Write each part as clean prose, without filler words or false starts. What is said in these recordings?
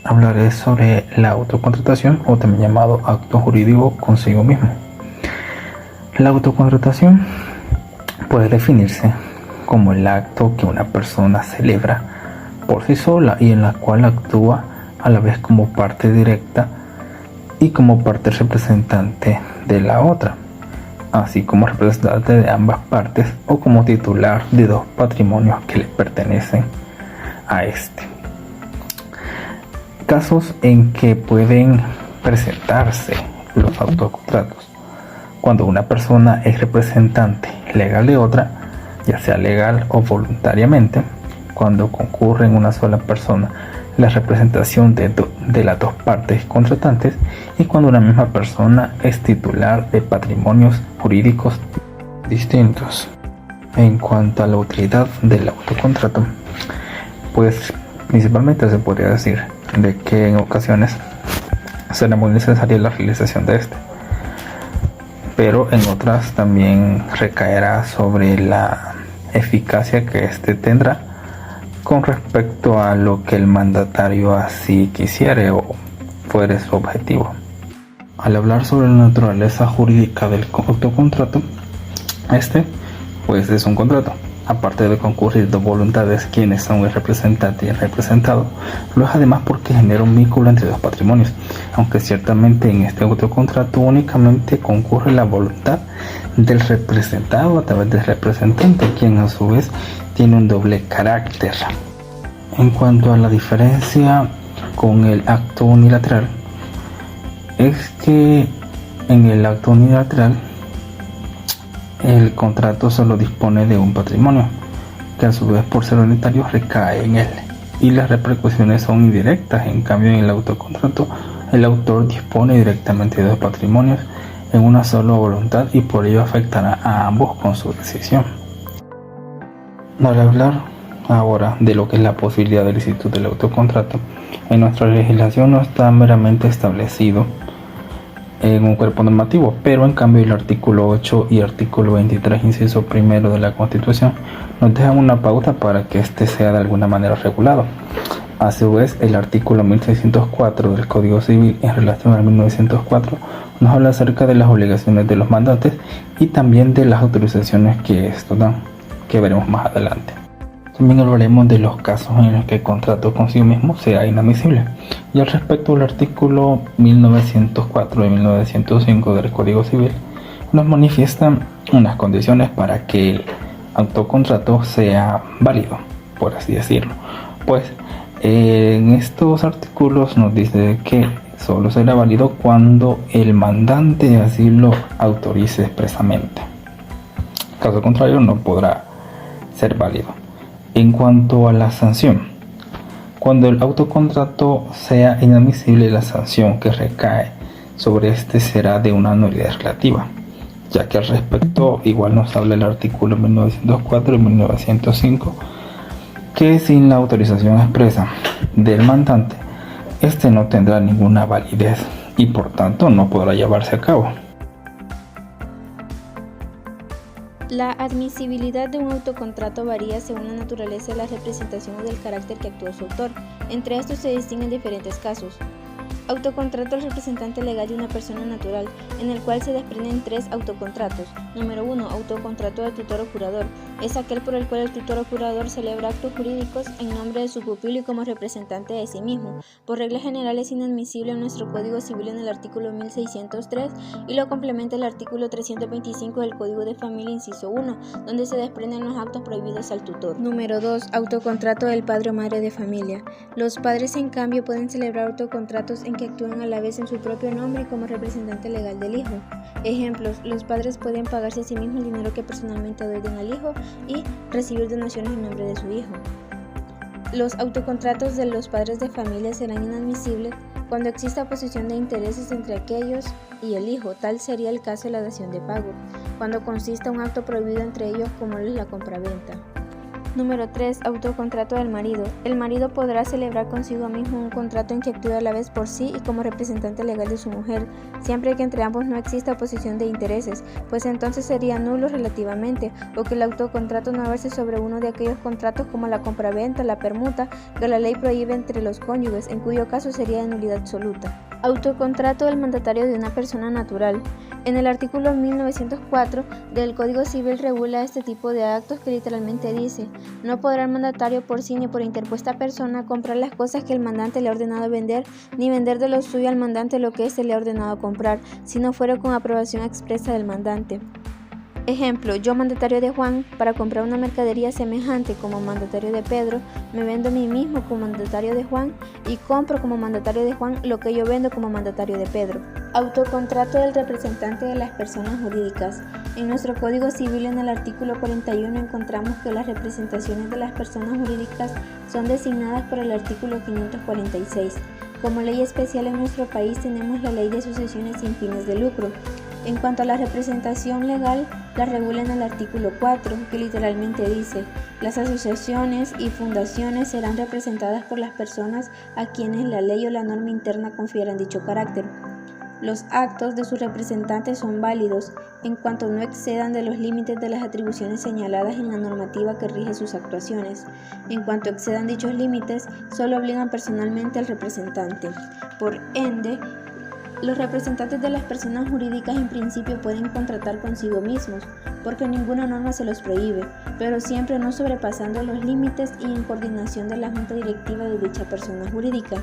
hablaré sobre la autocontratación, o también llamado acto jurídico consigo mismo. La autocontratación puede definirse como el acto que una persona celebra por sí sola y en la cual actúa a la vez como parte directa y como parte representante de la otra, así como representante de ambas partes o como titular de dos patrimonios que le pertenecen a este. Casos en que pueden presentarse los autocontratos: cuando una persona es representante legal de otra, ya sea legal o voluntariamente; cuando concurre en una sola persona la representación de las dos partes contratantes; y cuando una misma persona es titular de patrimonios jurídicos distintos. En cuanto a la utilidad del autocontrato, pues principalmente se podría decir de que en ocasiones será muy necesaria la realización de este, pero en otras también recaerá sobre la eficacia que este tendrá con respecto a lo que el mandatario así quisiere o fuere su objetivo. Al hablar sobre la naturaleza jurídica del autocontrato, este pues es un contrato. Aparte de concurrir dos voluntades, quienes son el representante y el representado, lo es además porque genera un vínculo entre dos patrimonios, aunque ciertamente en este autocontrato únicamente concurre la voluntad del representado a través del representante, quien a su vez tiene un doble carácter. En cuanto a la diferencia con el acto unilateral, es que en el acto unilateral el contrato solo dispone de un patrimonio, que a su vez por ser unitario recae en él, y las repercusiones son indirectas. En cambio, en el autocontrato el autor dispone directamente de dos patrimonios en una sola voluntad y por ello afectará a ambos con su decisión. Al hablar ahora de lo que es la posibilidad del instituto del autocontrato, en nuestra legislación no está meramente establecido en un cuerpo normativo, pero en cambio el artículo 8 y artículo 23, inciso primero de la Constitución, nos dejan una pauta para que este sea de alguna manera regulado. A su vez, el artículo 1604 del Código Civil, en relación al 1904, nos habla acerca de las obligaciones de los mandantes y también de las autorizaciones que estos dan, que veremos más adelante. También hablaremos de los casos en los que el contrato consigo mismo sea inadmisible. Y al respecto, el artículo 1904 y 1905 del Código Civil nos manifiestan unas condiciones para que el autocontrato sea válido, por así decirlo. Pues en estos artículos nos dice que solo será válido cuando el mandante así lo autorice expresamente. Caso contrario, no podrá ser válido. En cuanto a la sanción, cuando el autocontrato sea inadmisible, la sanción que recae sobre este será de una nulidad relativa, ya que al respecto igual nos habla el artículo 1904 y 1905, que sin la autorización expresa del mandante, este no tendrá ninguna validez y por tanto no podrá llevarse a cabo. La admisibilidad de un autocontrato varía según la naturaleza de la representación y del carácter que actúa su autor. Entre estos se distinguen diferentes casos. Autocontrato al representante legal de una persona natural, en el cual se desprenden tres autocontratos. Número 1. Autocontrato del tutor o curador. Es aquel por el cual el tutor o curador celebra actos jurídicos en nombre de su pupilo y como representante de sí mismo. Por regla general es inadmisible en nuestro Código Civil en el artículo 1603 y lo complementa el artículo 325 del Código de Familia, inciso 1, donde se desprenden los actos prohibidos al tutor. Número 2. Autocontrato del padre o madre de familia. Los padres, en cambio, pueden celebrar autocontratos en que actúan a la vez en su propio nombre y como representante legal del hijo. Ejemplos: los padres pueden pagarse a sí mismos el dinero que personalmente adeudan al hijo y recibir donaciones en nombre de su hijo. Los autocontratos de los padres de familia serán inadmisibles cuando exista oposición de intereses entre aquellos y el hijo. Tal sería el caso de la dación de pago, cuando consista un acto prohibido entre ellos como es la compraventa. Número 3. Autocontrato del marido. El marido podrá celebrar consigo mismo un contrato en que actúe a la vez por sí y como representante legal de su mujer, siempre que entre ambos no exista oposición de intereses, pues entonces sería nulo relativamente, o que el autocontrato no verse sobre uno de aquellos contratos como la compraventa, la permuta, que la ley prohíbe entre los cónyuges, en cuyo caso sería de nulidad absoluta. Autocontrato del mandatario de una persona natural. En el artículo 1904 del Código Civil regula este tipo de actos que literalmente dice: no podrá el mandatario por sí ni por interpuesta persona comprar las cosas que el mandante le ha ordenado vender, ni vender de lo suyo al mandante lo que éste le ha ordenado comprar, si no fuera con aprobación expresa del mandante. Ejemplo, yo, mandatario de Juan, para comprar una mercadería semejante como mandatario de Pedro, me vendo a mí mismo como mandatario de Juan y compro como mandatario de Juan lo que yo vendo como mandatario de Pedro. Autocontrato del representante de las personas jurídicas. En nuestro Código Civil, en el artículo 41, encontramos que las representaciones de las personas jurídicas son designadas por el artículo 546. Como ley especial en nuestro país tenemos la Ley de Sucesiones sin fines de lucro. En cuanto a la representación legal, la regula en el artículo 4, que literalmente dice: las asociaciones y fundaciones serán representadas por las personas a quienes la ley o la norma interna confieran dicho carácter. Los actos de sus representantes son válidos en cuanto no excedan de los límites de las atribuciones señaladas en la normativa que rige sus actuaciones. En cuanto excedan dichos límites, solo obligan personalmente al representante. Por ende, los representantes de las personas jurídicas en principio pueden contratar consigo mismos, porque ninguna norma se los prohíbe, pero siempre no sobrepasando los límites y en coordinación de la junta directiva de dicha persona jurídica.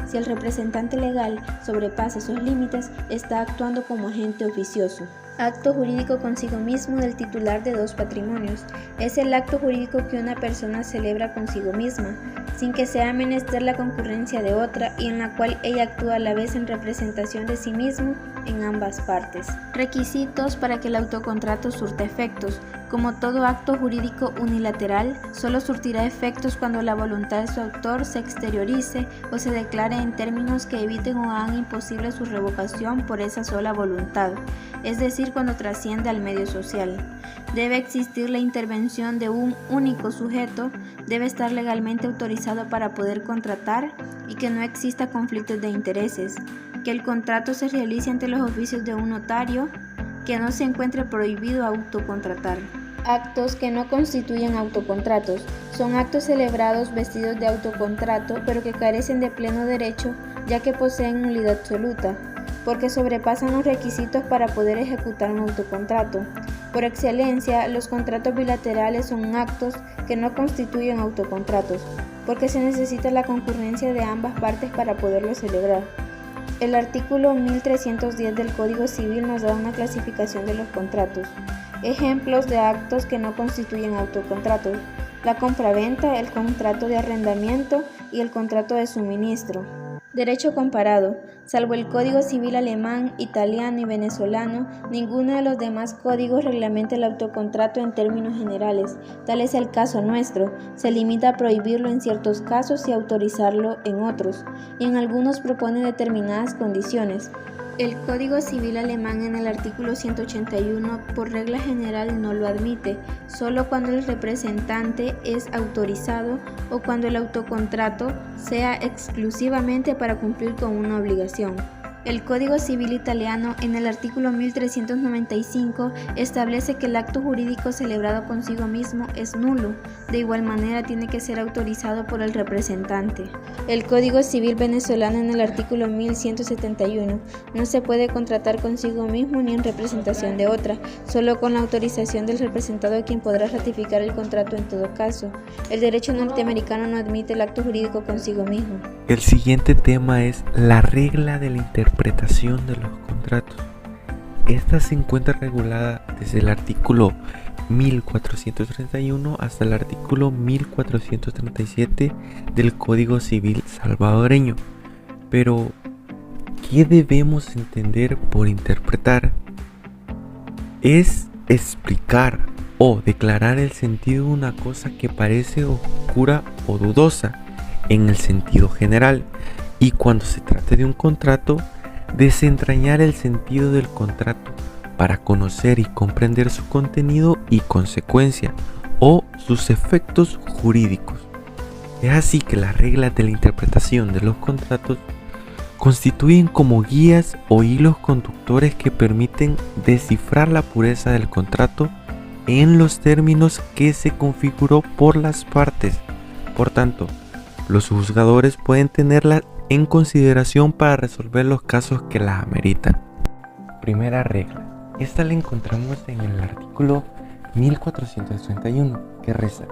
Si el representante legal sobrepasa esos límites, está actuando como agente oficioso. Acto jurídico consigo mismo del titular de dos patrimonios. Es el acto jurídico que una persona celebra consigo misma, sin que sea menester la concurrencia de otra y en la cual ella actúa a la vez en representación de sí mismo en ambas partes. Requisitos para que el autocontrato surta efectos. Como todo acto jurídico unilateral, solo surtirá efectos cuando la voluntad de su autor se exteriorice o se declare en términos que eviten o hagan imposible su revocación por esa sola voluntad, es decir, cuando trasciende al medio social. Debe existir la intervención de un único sujeto, debe estar legalmente autorizado para poder contratar y que no exista conflictos de intereses, que el contrato se realice ante los oficios de un notario, que no se encuentre prohibido autocontratar. Actos que no constituyen autocontratos. Son actos celebrados vestidos de autocontrato, pero que carecen de pleno derecho, ya que poseen nulidad absoluta, porque sobrepasan los requisitos para poder ejecutar un autocontrato. Por excelencia, los contratos bilaterales son actos que no constituyen autocontratos, porque se necesita la concurrencia de ambas partes para poderlos celebrar. El artículo 1310 del Código Civil nos da una clasificación de los contratos. Ejemplos de actos que no constituyen autocontratos: la compraventa, el contrato de arrendamiento y el contrato de suministro. Derecho comparado. Salvo el Código Civil alemán, italiano y venezolano, ninguno de los demás códigos reglamenta el autocontrato en términos generales. Tal es el caso nuestro. Se limita a prohibirlo en ciertos casos y autorizarlo en otros, y en algunos propone determinadas condiciones. El Código Civil alemán en el artículo 181 por regla general no lo admite, solo cuando el representante es autorizado o cuando el autocontrato sea exclusivamente para cumplir con una obligación. El Código Civil italiano en el artículo 1395 establece que el acto jurídico celebrado consigo mismo es nulo, de igual manera tiene que ser autorizado por el representante. El Código Civil venezolano en el artículo 1171 no se puede contratar consigo mismo ni en representación de otra, solo con la autorización del representado quien podrá ratificar el contrato en todo caso. El derecho norteamericano no admite el acto jurídico consigo mismo. El siguiente tema es la regla de la interpretación de los contratos. Esta se encuentra regulada desde el artículo 1431 hasta el artículo 1437 del Código Civil salvadoreño. Pero, ¿qué debemos entender por interpretar? Es explicar o declarar el sentido de una cosa que parece oscura o dudosa en el sentido general, y cuando se trate de un contrato, desentrañar el sentido del contrato para conocer y comprender su contenido y consecuencia, o sus efectos jurídicos. Es así que las reglas de la interpretación de los contratos constituyen como guías o hilos conductores que permiten descifrar la pureza del contrato en los términos que se configuró por las partes. Por tanto, los juzgadores pueden tenerlas en consideración para resolver los casos que las ameritan. Primera regla. Esta la encontramos en el artículo 1431, que reza: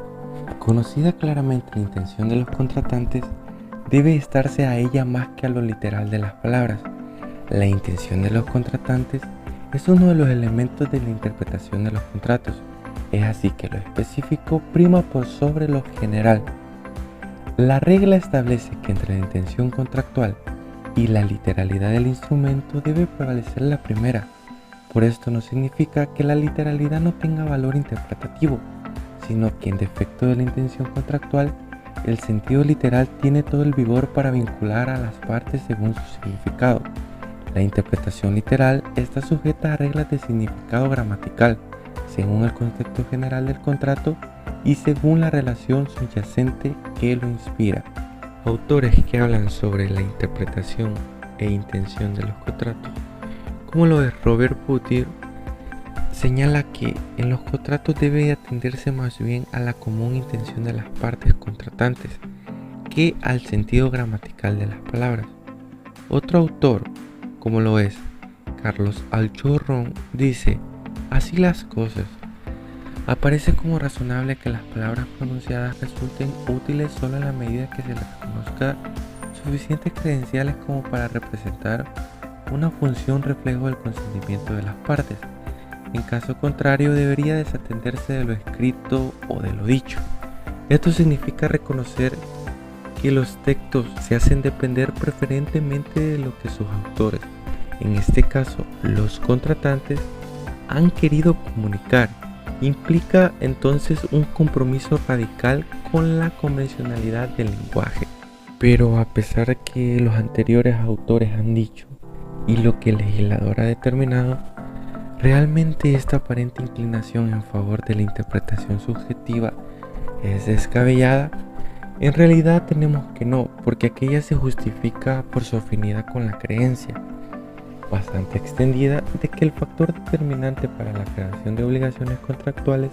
conocida claramente la intención de los contratantes, debe estarse a ella más que a lo literal de las palabras. La intención de los contratantes es uno de los elementos de la interpretación de los contratos. Es así que lo específico prima por sobre lo general. La regla establece que entre la intención contractual y la literalidad del instrumento debe prevalecer la primera. Por esto no significa que la literalidad no tenga valor interpretativo, sino que en defecto de la intención contractual, el sentido literal tiene todo el vigor para vincular a las partes según su significado. La interpretación literal está sujeta a reglas de significado gramatical, según el contexto general del contrato y según la relación subyacente que lo inspira. Autores que hablan sobre la interpretación e intención de los contratos, como lo es Robert Butler, señala que en los contratos debe atenderse más bien a la común intención de las partes contratantes que al sentido gramatical de las palabras. Otro autor, como lo es Carlos Alchorrón, dice: así las cosas, aparece como razonable que las palabras pronunciadas resulten útiles solo en la medida que se les reconozca suficientes credenciales como para representar una función reflejo del consentimiento de las partes. En caso contrario, debería desatenderse de lo escrito o de lo dicho. Esto significa reconocer que los textos se hacen depender preferentemente de lo que sus autores, en este caso los contratantes, han querido comunicar. Implica entonces un compromiso radical con la convencionalidad del lenguaje. Pero a pesar de que los anteriores autores han dicho y lo que el legislador ha determinado, realmente esta aparente inclinación en favor de la interpretación subjetiva es descabellada. En realidad tenemos que no, porque aquella se justifica por su afinidad con la creencia bastante extendida de que el factor determinante para la creación de obligaciones contractuales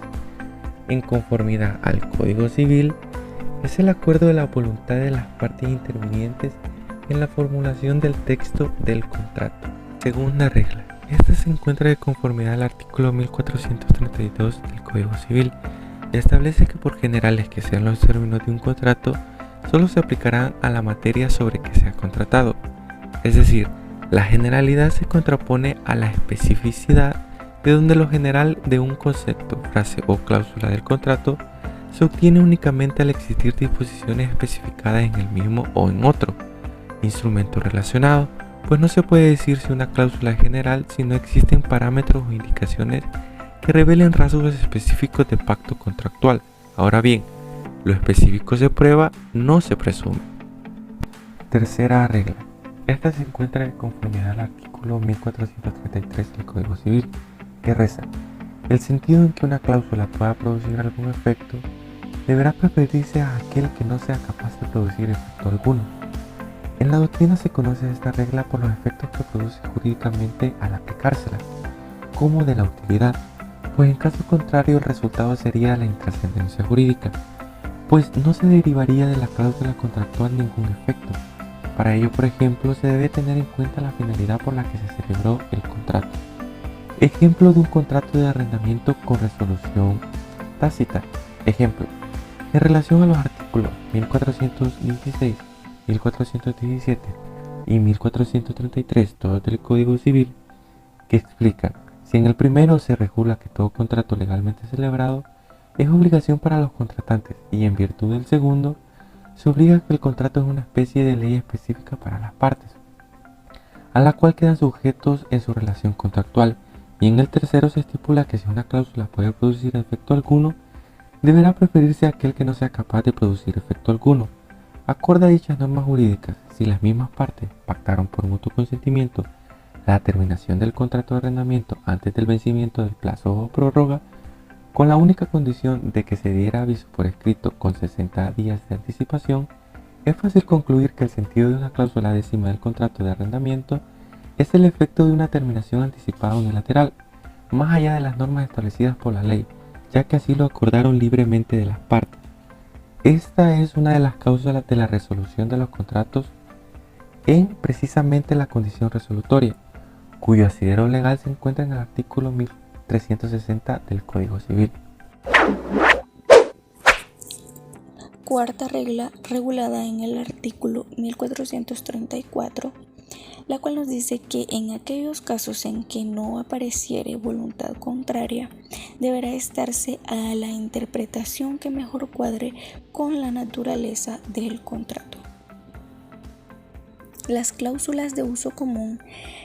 en conformidad al Código Civil es el acuerdo de la voluntad de las partes intervinientes en la formulación del texto del contrato. Segunda regla. Esta se encuentra de conformidad al artículo 1432 del Código Civil y establece que por generales que sean los términos de un contrato, solo se aplicarán a la materia sobre que se ha contratado. Es decir, la generalidad se contrapone a la especificidad, de donde lo general de un concepto, frase o cláusula del contrato se obtiene únicamente al existir disposiciones especificadas en el mismo o en otro instrumento relacionado, pues no se puede decir si una cláusula es general si no existen parámetros o indicaciones que revelen rasgos específicos de pacto contractual. Ahora bien, lo específico se prueba, no se presume. Tercera regla. Esta se encuentra en conformidad al artículo 1433 del Código Civil, que reza: el sentido en que una cláusula pueda producir algún efecto deberá preferirse a aquel que no sea capaz de producir efecto alguno. En la doctrina se conoce esta regla por los efectos que produce jurídicamente al aplicársela, como de la utilidad, pues en caso contrario el resultado sería la intrascendencia jurídica, pues no se derivaría de la cláusula contractual ningún efecto. Para ello, por ejemplo, se debe tener en cuenta la finalidad por la que se celebró el contrato. Ejemplo de un contrato de arrendamiento con resolución tácita. Ejemplo, en relación a los artículos 1416, 1417 y 1433, todos del Código Civil, que explican: si en el primero se regula que todo contrato legalmente celebrado es obligación para los contratantes, y en virtud del segundo se obliga que el contrato es una especie de ley específica para las partes, a la cual quedan sujetos en su relación contractual, y en el tercero se estipula que si una cláusula puede producir efecto alguno, deberá preferirse a aquel que no sea capaz de producir efecto alguno. Acorde a dichas normas jurídicas, si las mismas partes pactaron por mutuo consentimiento la terminación del contrato de arrendamiento antes del vencimiento del plazo o prórroga, con la única condición de que se diera aviso por escrito con 60 días de anticipación. Es fácil concluir que el sentido de una cláusula décima del contrato de arrendamiento es el efecto de una terminación anticipada unilateral, más allá de las normas establecidas por la ley, ya que así lo acordaron libremente de las partes. Esta es una de las cláusulas de la resolución de los contratos en precisamente la condición resolutoria, cuyo asidero legal se encuentra en el artículo 1360 del Código Civil. Cuarta regla, regulada en el artículo 1434, la cual nos dice que en aquellos casos en que no apareciere voluntad contraria, deberá estarse a la interpretación que mejor cuadre con la naturaleza del contrato. Las cláusulas de uso común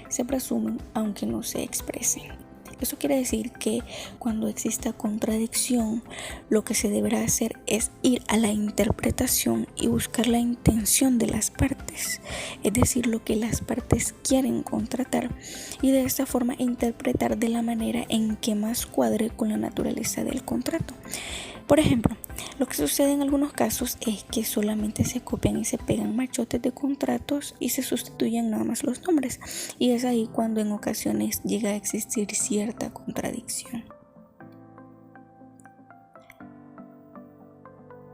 se presumen aunque no se expresen. Eso quiere decir que cuando exista contradicción, lo que se deberá hacer es ir a la interpretación y buscar la intención de las partes, es decir, lo que las partes quieren contratar, y de esta forma interpretar de la manera en que más cuadre con la naturaleza del contrato. Por ejemplo, lo que sucede en algunos casos es que solamente se copian y se pegan machotes de contratos y se sustituyen nada más los nombres, y es ahí cuando en ocasiones llega a existir cierta contradicción.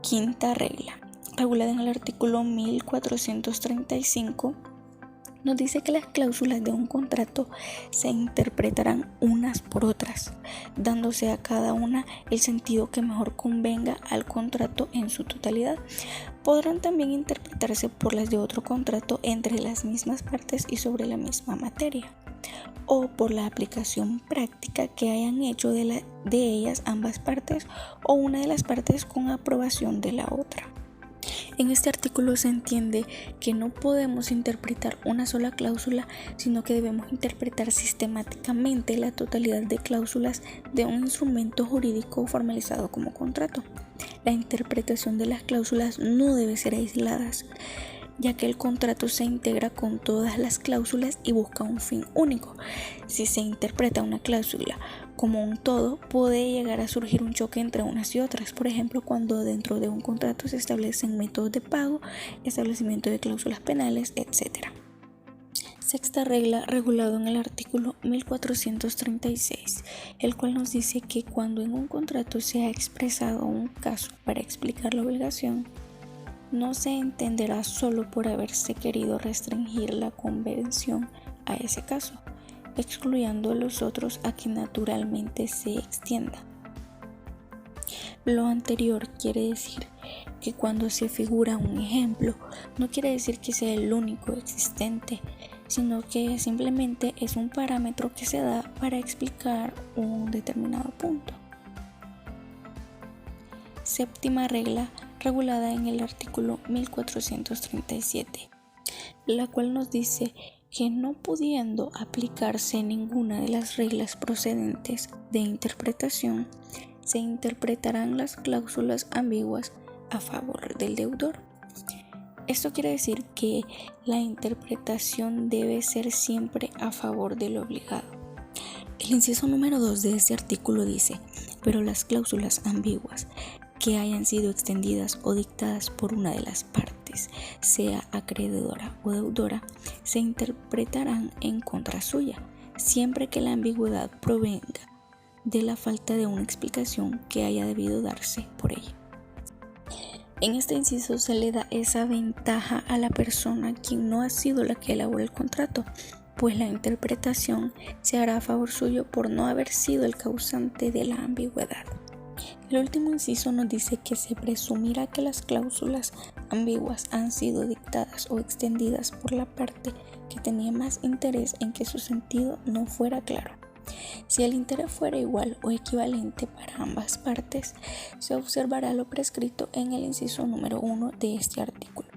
Quinta regla, regulada en el artículo 1435, nos dice que las cláusulas de un contrato se interpretarán unas por otras, dándose a cada una el sentido que mejor convenga al contrato en su totalidad. Podrán también interpretarse por las de otro contrato entre las mismas partes y sobre la misma materia, o por la aplicación práctica que hayan hecho de ellas ambas partes o una de las partes con aprobación de la otra. En este artículo se entiende que no podemos interpretar una sola cláusula, sino que debemos interpretar sistemáticamente la totalidad de cláusulas de un instrumento jurídico formalizado como contrato. La interpretación de las cláusulas no debe ser aislada, ya que el contrato se integra con todas las cláusulas y busca un fin único. Si se interpreta una cláusula como un todo, puede llegar a surgir un choque entre unas y otras. Por ejemplo, cuando dentro de un contrato se establecen métodos de pago, establecimiento de cláusulas penales, etc. Sexta regla, regulado en el artículo 1436, el cual nos dice que cuando en un contrato se ha expresado un caso para explicar la obligación, no se entenderá solo por haberse querido restringir la convención a ese caso, excluyendo a los otros a que naturalmente se extienda. Lo anterior quiere decir que cuando se figura un ejemplo, no quiere decir que sea el único existente, sino que simplemente es un parámetro que se da para explicar un determinado punto. Séptima regla, regulada en el artículo 1437, la cual nos dice que no pudiendo aplicarse ninguna de las reglas procedentes de interpretación, se interpretarán las cláusulas ambiguas a favor del deudor. Esto quiere decir que la interpretación debe ser siempre a favor del obligado. El inciso número 2 de este artículo dice: pero las cláusulas ambiguas que hayan sido extendidas o dictadas por una de las partes, sea acreedora o deudora, se interpretarán en contra suya, siempre que la ambigüedad provenga de la falta de una explicación que haya debido darse por ella. En este inciso se le da esa ventaja a la persona quien no ha sido la que elabora el contrato, pues la interpretación se hará a favor suyo por no haber sido el causante de la ambigüedad. El último inciso nos dice que se presumirá que las cláusulas ambiguas han sido dictadas o extendidas por la parte que tenía más interés en que su sentido no fuera claro. Si el interés fuera igual o equivalente para ambas partes, se observará lo prescrito en el inciso número 1 de este artículo.